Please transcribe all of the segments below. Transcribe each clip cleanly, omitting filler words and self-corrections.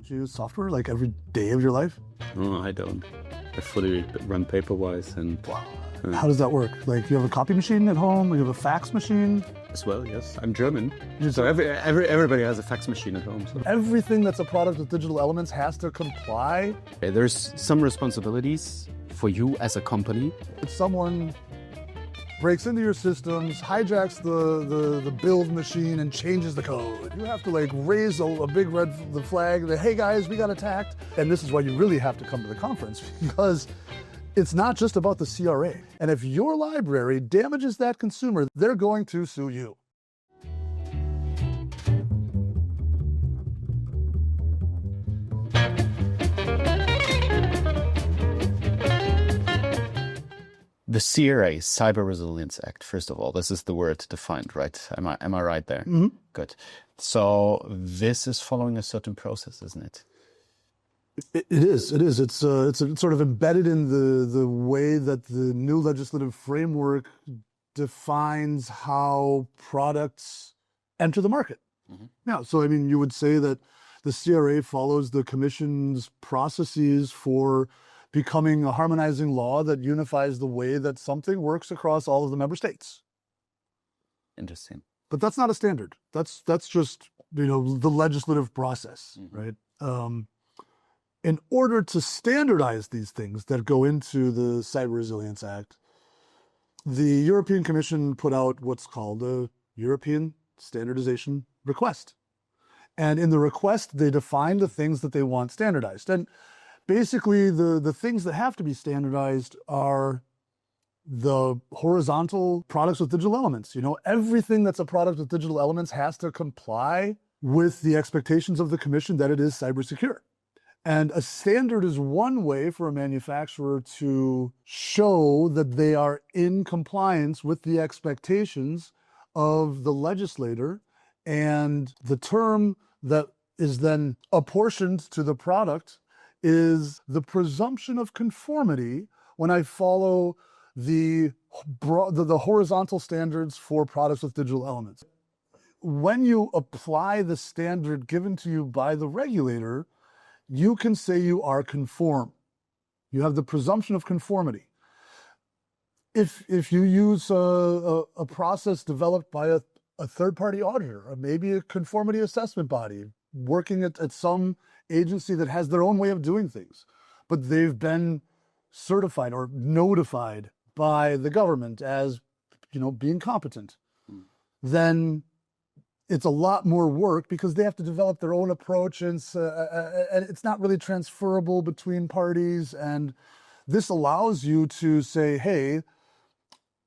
Don't you use software like every day of your life? No, I don't. I fully run paper-wise and... Wow. How does that work? Like, you have a copy machine at home? You have a fax machine? As well, yes. I'm German, so everybody has a fax machine at home. So. Everything that's a product with digital elements has to comply? There's some responsibilities for you as a company. If someone breaks into your systems, hijacks the build machine and changes the code, you have to like raise a big red flag that, hey guys, we got attacked. And this is why you really have to come to the conference, because it's not just about the CRA. And if your library damages that consumer, they're going to sue you. The CRA, Cyber Resilience Act, first of all, this is the word defined, right? Am I right there? Mm-hmm. Good. So this is following a certain process, isn't it? It is. It's sort of embedded in the way that the new legislative framework defines how products enter the market. Mm-hmm. Yeah. So, I mean, you would say that the CRA follows the Commission's processes for becoming a harmonizing law that unifies the way that something works across all of the member states. Interesting. But that's not a standard. That's just, the legislative process, Mm-hmm. right? In order to standardize these things that go into the Cyber Resilience Act, the European Commission put out what's called a European Standardization Request. And in the request, they define the things that they want standardized. And basically, the things that have to be standardized are the horizontal products with digital elements. Everything that's a product with digital elements has to comply with the expectations of the Commission that it is cyber secure. And a standard is one way for a manufacturer to show that they are in compliance with the expectations of the legislator. And the term that is then apportioned to the product is the presumption of conformity when I follow the horizontal standards for products with digital elements. When you apply the standard given to you by the regulator, you can say you are conform. You have the presumption of conformity. If you use a process developed by a third-party auditor, or maybe a conformity assessment body working at some agency that has their own way of doing things, but they've been certified or notified by the government as, being competent, then it's a lot more work because they have to develop their own approach, and it's not really transferable between parties. And this allows you to say, hey,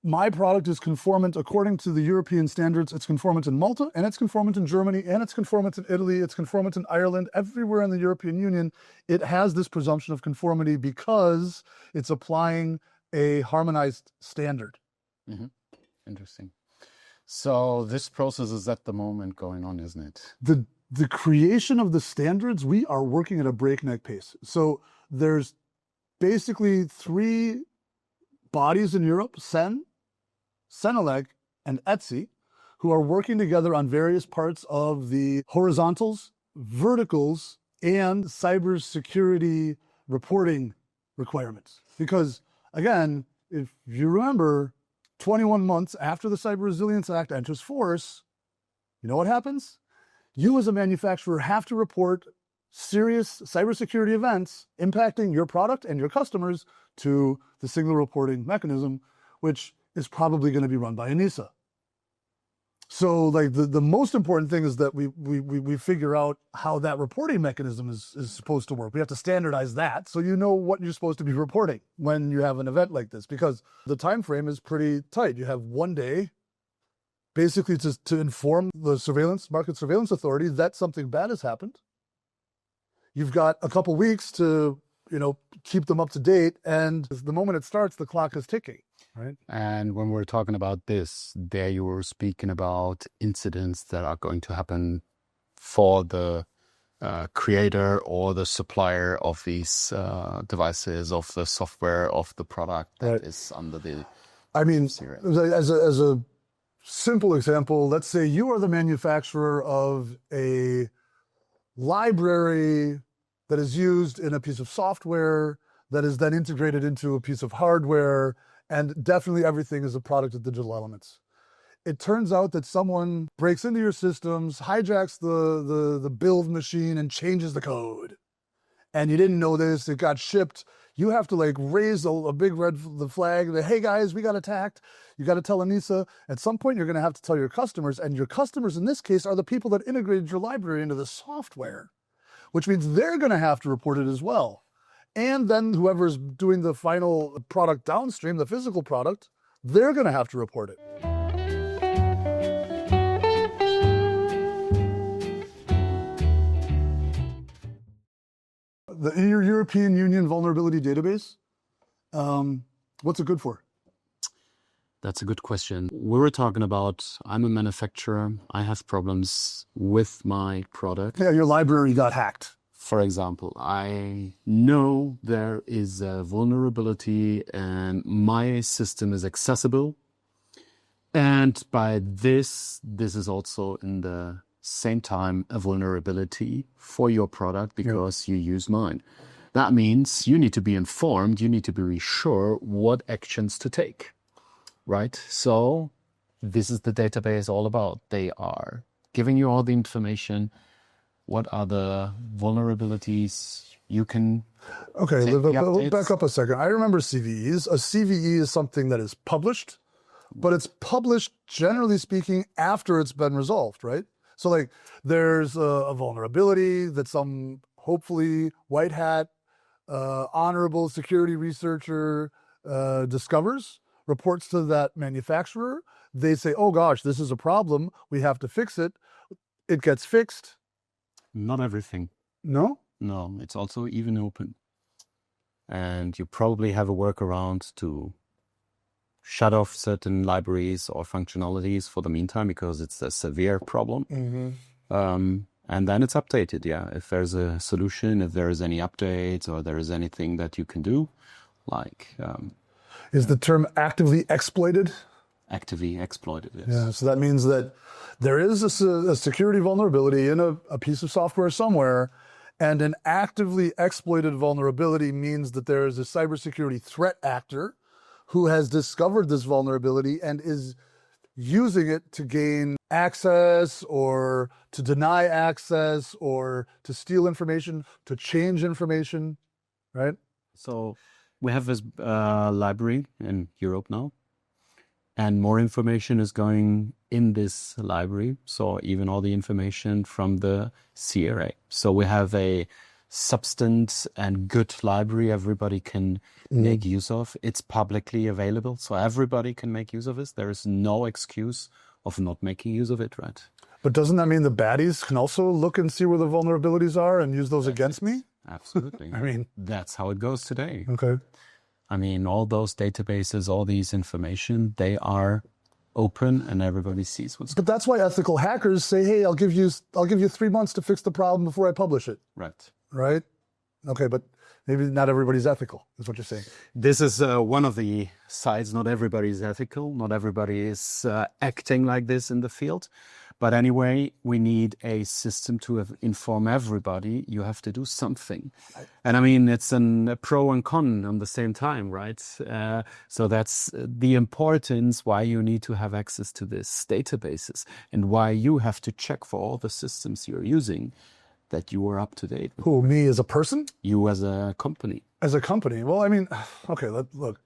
my product is conformant according to the European standards. It's conformant in Malta, and it's conformant in Germany, and it's conformant in Italy, it's conformant in Ireland. Everywhere in the European Union, it has this presumption of conformity because it's applying a harmonized standard. Mm-hmm. Interesting. So this process is at the moment going on, isn't it? The creation of the standards, we are working at a breakneck pace. So there's basically 3 bodies in Europe, Senelec, and ETSI, who are working together on various parts of the horizontals, verticals, and cybersecurity reporting requirements. Because, again, if you remember, 21 months after the Cyber Resilience Act enters force, you know what happens? You as a manufacturer have to report serious cybersecurity events impacting your product and your customers to the single reporting mechanism, which is probably going to be run by ENISA. So like the most important thing is that we figure out how that reporting mechanism is supposed to work. We have to standardize that so you know what you're supposed to be reporting when you have an event like this, because the time frame is pretty tight. You have 1 day basically to inform the market surveillance authority that something bad has happened. You've got a couple weeks to keep them up to date, and the moment it starts, the clock is ticking. Right. And when we're talking about this, there you were speaking about incidents that are going to happen for the creator or the supplier of these devices, of the software, of the product that is under the... I mean, CRA. as a simple example, let's say you are the manufacturer of a library that is used in a piece of software that is then integrated into a piece of hardware, and definitely everything is a product of digital elements. It turns out that someone breaks into your systems, hijacks the build machine, and changes the code. And you didn't know this, it got shipped. You have to like raise a big red flag that, hey guys, we got attacked. You got to tell Anissa. At some point, you're going to have to tell your customers, and your customers in this case are the people that integrated your library into the software, which means they're going to have to report it as well. And then whoever's doing the final product downstream, the physical product, they're going to have to report it. The European Union Vulnerability Database, what's it good for? That's a good question. We were talking about, I'm a manufacturer, I have problems with my product. Yeah, your library got hacked. For example, I know there is a vulnerability and my system is accessible. And by this is also in the same time a vulnerability for your product because you use mine. That means you need to be informed, you need to be sure what actions to take, right? So this is the database all about. They are giving you all the information. What are the vulnerabilities you can Okay, back up a second. I remember CVEs. A CVE is something that is published, but it's published, generally speaking, after it's been resolved, right? So like there's a vulnerability that some hopefully white hat, honorable security researcher discovers, reports to that manufacturer. They say, oh gosh, this is a problem. We have to fix it. It gets fixed. Not everything. No? No, it's also even open. And you probably have a workaround to shut off certain libraries or functionalities for the meantime because it's a severe problem. Mm-hmm. And then it's updated, yeah. If there's a solution, if there is any updates or there is anything that you can do, like... is the term actively exploited? Actively exploited, yes. Yeah, so that means that there is a security vulnerability in a piece of software somewhere, and an actively exploited vulnerability means that there is a cybersecurity threat actor who has discovered this vulnerability and is using it to gain access or to deny access or to steal information, to change information, right? So we have this library in Europe now, and more information is going in this library. So even all the information from the CRA. So we have a substance and good library everybody can make use of. It's publicly available, so everybody can make use of it. There is no excuse of not making use of it, right? But doesn't that mean the baddies can also look and see where the vulnerabilities are and use those against me? Absolutely. I mean, that's how it goes today. Okay. I mean, all those databases, all these information, they are open and everybody sees what's going on. But that's why ethical hackers say, hey, I'll give you 3 months to fix the problem before I publish it. Right. Right? Okay, but maybe not everybody's ethical, is what you're saying. This is one of the sides. Not everybody is ethical. Not everybody is acting like this in the field. But anyway, we need a system to inform everybody. You have to do something. And I mean, it's a pro and con on the same time, right? So that's the importance why you need to have access to these databases and why you have to check for all the systems you're using that you are up to date. Who, me as a person? You as a company. As a company? Well, I mean, okay, look.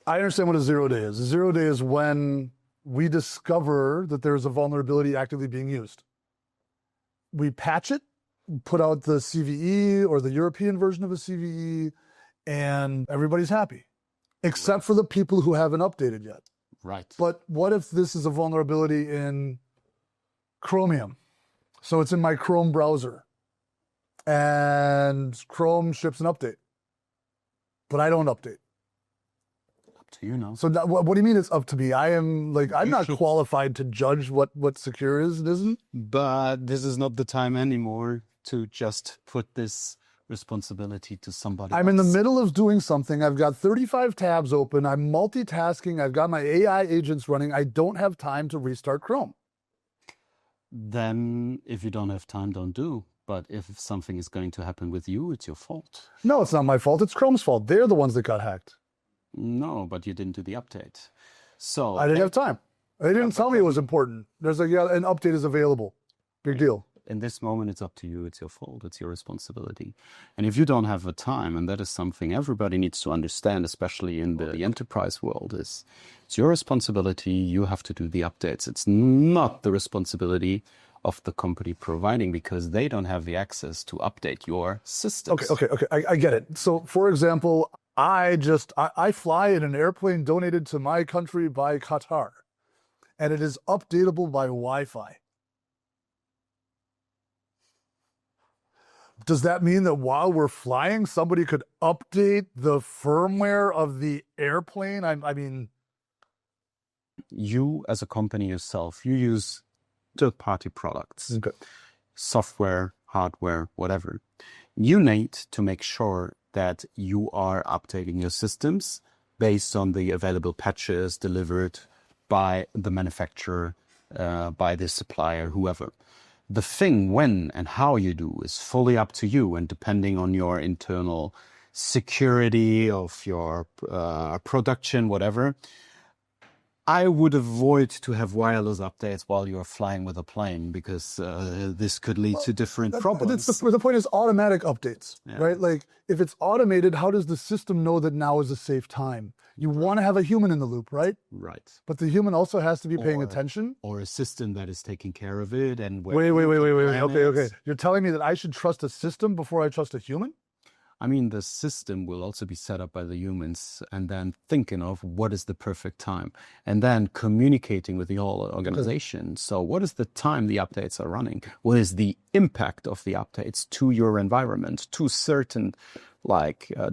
I understand what a 0 day is. A 0 day is when we discover that there's a vulnerability actively being used. We patch it, put out the CVE or the European version of a CVE, and everybody's happy, except for the people who haven't updated yet. Right. But what if this is a vulnerability in Chromium? So it's in my Chrome browser, and Chrome ships an update, but I don't update. To you know. So what do you mean it's up to me? I'm not qualified to judge what secure is and isn't. But this is not the time anymore to just put this responsibility to somebody else. I'm in the middle of doing something. I've got 35 tabs open. I'm multitasking. I've got my AI agents running. I don't have time to restart Chrome. Then if you don't have time, don't do. But if something is going to happen with you, it's your fault. No, it's not my fault. It's Chrome's fault. They're the ones that got hacked. No, but you didn't do the update. So I didn't have time. They didn't tell me it was important. There's like, yeah, an update is available. Big deal. in this moment, it's up to you. It's your fault. It's your responsibility. And if you don't have the time, and that is something everybody needs to understand, especially in the enterprise world, is it's your responsibility. You have to do the updates. It's not the responsibility of the company providing, because they don't have the access to update your systems. Okay. I get it. So, for example, I fly in an airplane donated to my country by Qatar, and it is updatable by Wi-Fi. Does that mean that while we're flying, somebody could update the firmware of the airplane? I mean, you as a company yourself, you use third-party products, okay. Software, hardware, whatever. You need to make sure that you are updating your systems based on the available patches delivered by the manufacturer, by the supplier, whoever. The thing when and how you do is fully up to you, and depending on your internal security of your production, whatever. I would avoid to have wireless updates while you're flying with a plane, because this could lead to different problems. The point is automatic updates, right? Like, if it's automated, how does the system know that now is a safe time? You want to have a human in the loop, right? Right. But the human also has to be paying attention. Or a system that is taking care of it. And wait. Okay. You're telling me that I should trust a system before I trust a human? I mean, the system will also be set up by the humans, and then thinking of what is the perfect time, and then communicating with the whole organization. So what is the time the updates are running? What is the impact of the updates to your environment, to certain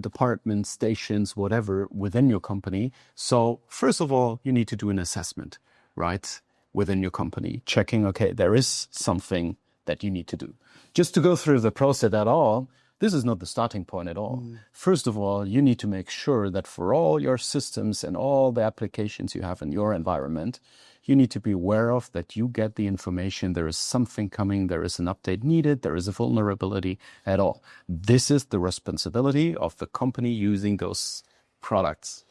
departments, stations, whatever within your company? So first of all, you need to do an assessment, right, within your company, checking, okay, there is something that you need to do. Just to go through the process at all, this is not the starting point at all. First of all, you need to make sure that for all your systems and all the applications you have in your environment, you need to be aware of that you get the information. There is something coming. There is an update needed. There is a vulnerability at all. This is the responsibility of the company using those products.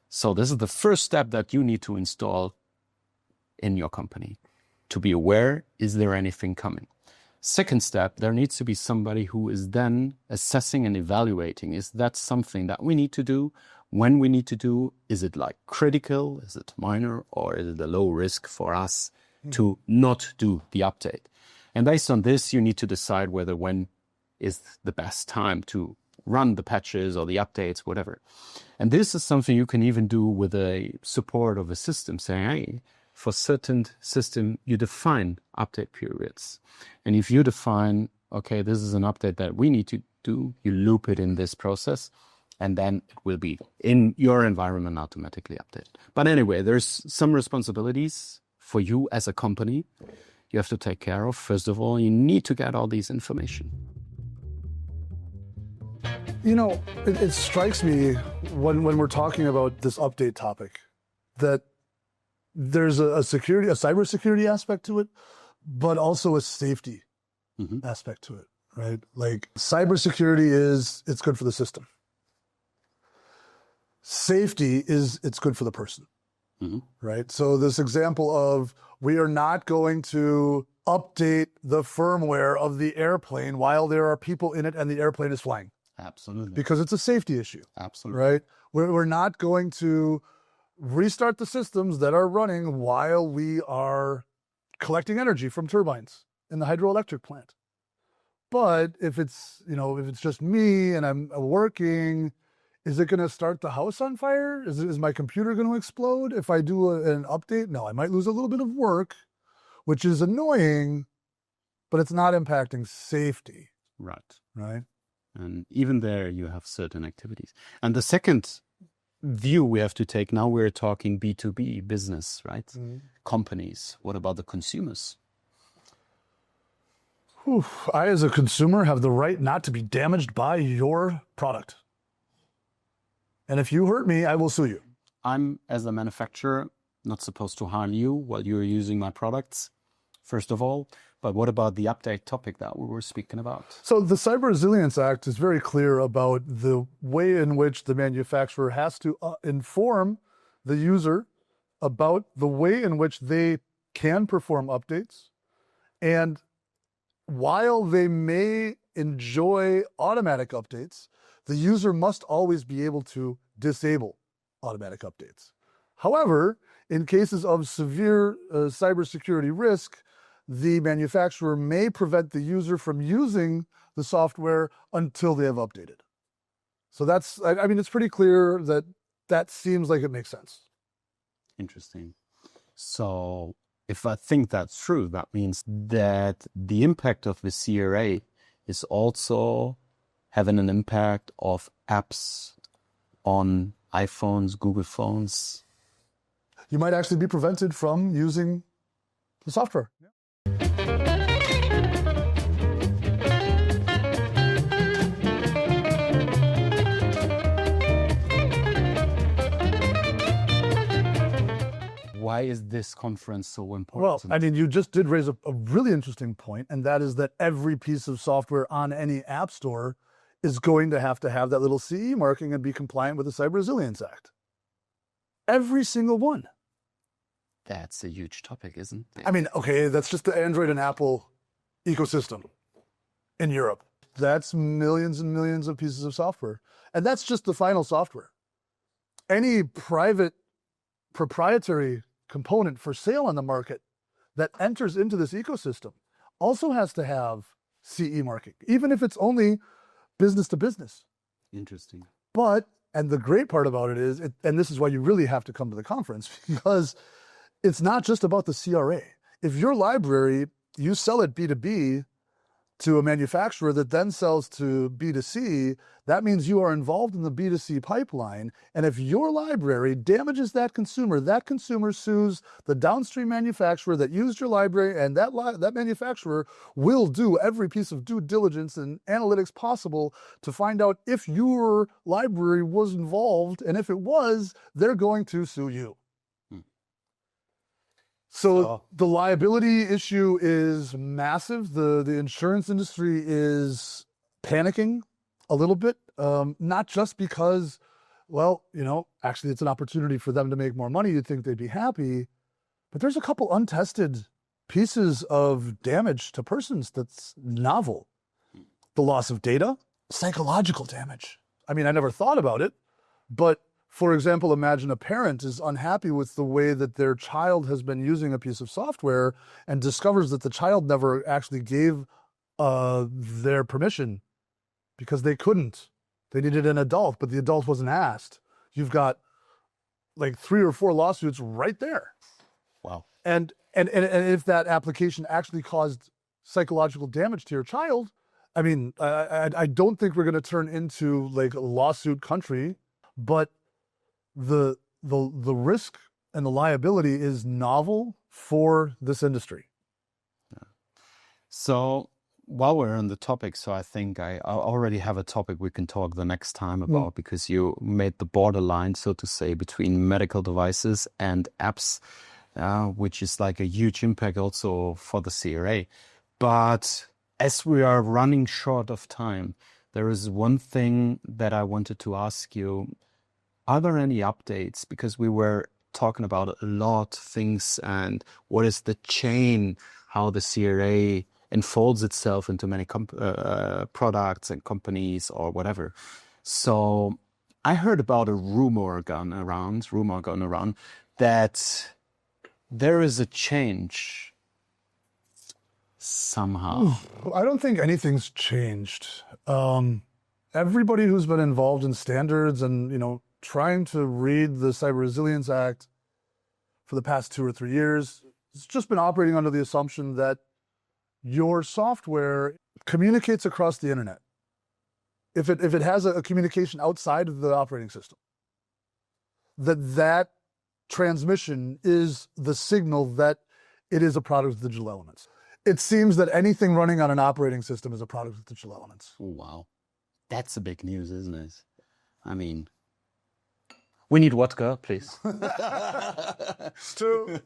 So this is the first step that you need to install in your company, to be aware, is there anything coming? Second step, there needs to be somebody who is then assessing and evaluating. Is that something that we need to do? When we need to do? Is it critical? Is it minor? Or is it a low risk for us to not do the update? And based on this, you need to decide when is the best time to run the patches or the updates, whatever. And this is something you can even do with a support of a system, saying, hey, for certain system, you define update periods. And if you define, okay, this is an update that we need to do, you loop it in this process, and then it will be in your environment automatically updated. But anyway, there's some responsibilities for you as a company you have to take care of. First of all, you need to get all these information. You know, it strikes me when we're talking about this update topic that there's a cybersecurity aspect to it, but also a safety aspect to it, right? Like, cybersecurity it's good for the system. Safety it's good for the person, right? So this example of, we are not going to update the firmware of the airplane while there are people in it and the airplane is flying. Absolutely. Because it's a safety issue. Absolutely. Right? We're not going to restart the systems that are running while we are collecting energy from turbines in the hydroelectric plant. But if it's just me and I'm working, is it going to start the house on fire? Is my computer going to explode if I do an update? No, I might lose a little bit of work, which is annoying, but it's not impacting safety. Right. And even there, you have certain activities. And the second view we have to take, now we're talking B2B business, right? Companies. What about the consumers? I, as a consumer, have the right not to be damaged by your product. And if you hurt me, I will sue you. I'm, as a manufacturer, not supposed to harm you while you're using my products. first of all. But what about the update topic that we were speaking about? So the Cyber Resilience Act is very clear about the way in which the manufacturer has to inform the user about the way in which they can perform updates. And while they may enjoy automatic updates, the user must always be able to disable automatic updates. However, in cases of severe cybersecurity risk, the manufacturer may prevent the user from using the software until they have updated. So that's, I mean, it's pretty clear that that seems like it makes sense. Interesting. So if I think that's true, that means that the impact of the CRA is also having an impact of apps on iPhones, Google phones. You might actually be prevented from using the software. Why is this conference so Well, important? I mean, you just did raise a really interesting point, and that is that every piece of software on any app store is going to have that little CE marking and be compliant with the Cyber Resilience Act. Every single one. That's a huge topic, isn't it? I mean, okay, that's just the Android and Apple ecosystem in Europe. That's millions and millions of pieces of software. And that's just the final software. Any private proprietary component for sale on the market that enters into this ecosystem also has to have CE marking, even if it's only business to business. Interesting. But, and the great part about it is, and this is why you really have to come to the conference, because it's not just about the CRA. If your library, you sell it B2B to a manufacturer that then sells to B2C, that means you are involved in the B2C pipeline. And if your library damages that consumer sues the downstream manufacturer that used your library, and that manufacturer will do every piece of due diligence and analytics possible to find out if your library was involved. And if it was, they're going to sue you. So the liability issue is massive. The insurance industry is panicking a little bit, not just because, well, you know, actually it's an opportunity for them to make more money. You'd think they'd be happy, but there's a couple untested pieces of damage to persons that's novel. The loss of data, psychological damage. I mean, I never thought about it, but for example, imagine a parent is unhappy with the way that their child has been using a piece of software and discovers that the child never actually gave their permission because they couldn't. They needed an adult, but the adult wasn't asked. You've got like 3 or 4 lawsuits right there. Wow. And if that application actually caused psychological damage to your child, I mean, I don't think we're going to turn into like a lawsuit country, but the risk and the liability is novel for this industry. Yeah. So while we're on the topic, so I think I already have a topic we can talk the next time about, because you made the borderline, so to say, between medical devices and apps, which is like a huge impact also for the CRA. But as we are running short of time, there is one thing that I wanted to ask you. Are there any updates? Because we were talking about a lot of things, and what is the chain, how the CRA unfolds itself into many products and companies or whatever. So I heard about a rumor going around that there is a change somehow. I don't think anything's changed. Everybody who's been involved in standards and, you know, trying to read the Cyber Resilience Act for the past 2 or 3 years, it's just been operating under the assumption that your software communicates across the internet. If it has a communication outside of the operating system, that transmission is the signal that it is a product of digital elements. It seems that anything running on an operating system is a product of digital elements. Oh, wow. That's a big news, isn't it? I mean, we need vodka, please. True.